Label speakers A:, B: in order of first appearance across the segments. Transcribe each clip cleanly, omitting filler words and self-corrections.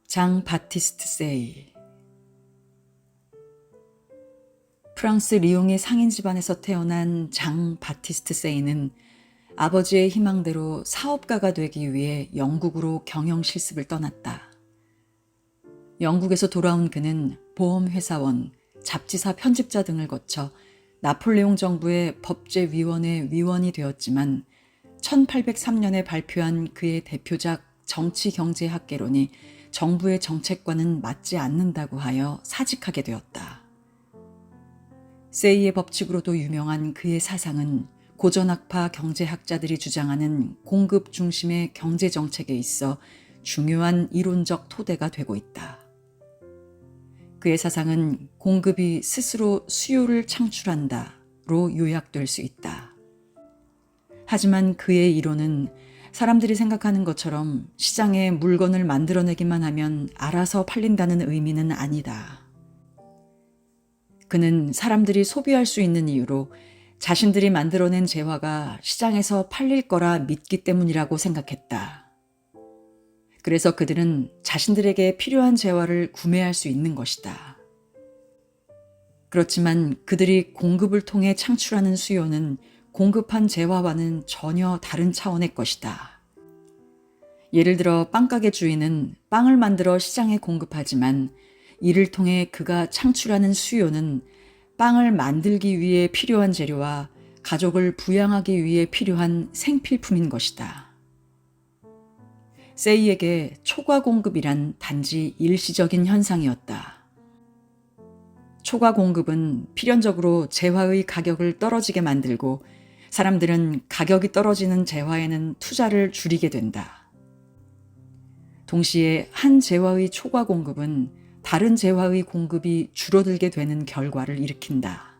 A: 장 바티스트 세이. 프랑스 리옹의 상인 집안에서 태어난 장 바티스트 세이는 아버지의 희망대로 사업가가 되기 위해 영국으로 경영 실습을 떠났다. 영국에서 돌아온 그는 보험회사원, 잡지사 편집자 등을 거쳐 나폴레옹 정부의 법제위원회 위원이 되었지만 1803년에 발표한 그의 대표작 정치경제학개론이 정부의 정책과는 맞지 않는다고 하여 사직하게 되었다. 세이의 법칙으로도 유명한 그의 사상은 고전학파 경제학자들이 주장하는 공급 중심의 경제정책에 있어 중요한 이론적 토대가 되고 있다. 그의 사상은 공급이 스스로 수요를 창출한다로 요약될 수 있다. 하지만 그의 이론은 사람들이 생각하는 것처럼 시장에 물건을 만들어내기만 하면 알아서 팔린다는 의미는 아니다. 그는 사람들이 소비할 수 있는 이유로 자신들이 만들어낸 재화가 시장에서 팔릴 거라 믿기 때문이라고 생각했다. 그래서 그들은 자신들에게 필요한 재화를 구매할 수 있는 것이다. 그렇지만 그들이 공급을 통해 창출하는 수요는 공급한 재화와는 전혀 다른 차원의 것이다. 예를 들어 빵가게 주인은 빵을 만들어 시장에 공급하지만 이를 통해 그가 창출하는 수요는 빵을 만들기 위해 필요한 재료와 가족을 부양하기 위해 필요한 생필품인 것이다. 세이에게 초과 공급이란 단지 일시적인 현상이었다. 초과 공급은 필연적으로 재화의 가격을 떨어지게 만들고 사람들은 가격이 떨어지는 재화에는 투자를 줄이게 된다. 동시에 한 재화의 초과 공급은 다른 재화의 공급이 줄어들게 되는 결과를 일으킨다.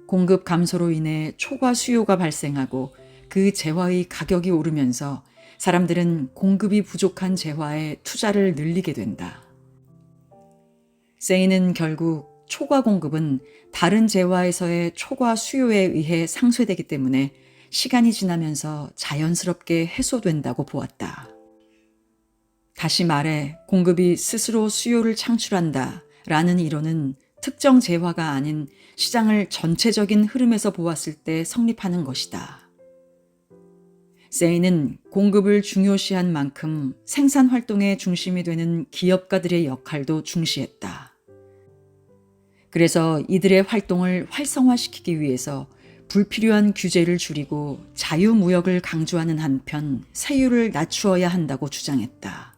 A: 공급 감소로 인해 초과 수요가 발생하고 그 재화의 가격이 오르면서 사람들은 공급이 부족한 재화에 투자를 늘리게 된다. 세이는 결국 초과 공급은 다른 재화에서의 초과 수요에 의해 상쇄되기 때문에 시간이 지나면서 자연스럽게 해소된다고 보았다. 다시 말해 공급이 스스로 수요를 창출한다 라는 이론은 특정 재화가 아닌 시장을 전체적인 흐름에서 보았을 때 성립하는 것이다. 세이는 공급을 중요시한 만큼 생산 활동의 중심이 되는 기업가들의 역할도 중시했다. 그래서 이들의 활동을 활성화시키기 위해서 불필요한 규제를 줄이고 자유무역을 강조하는 한편 세율을 낮추어야 한다고 주장했다.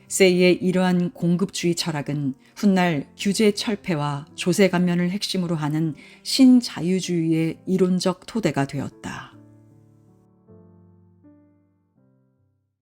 A: 세이의 이러한 공급주의 철학은 훗날 규제 철폐와 조세 감면을 핵심으로 하는 신자유주의의 이론적 토대가 되었다.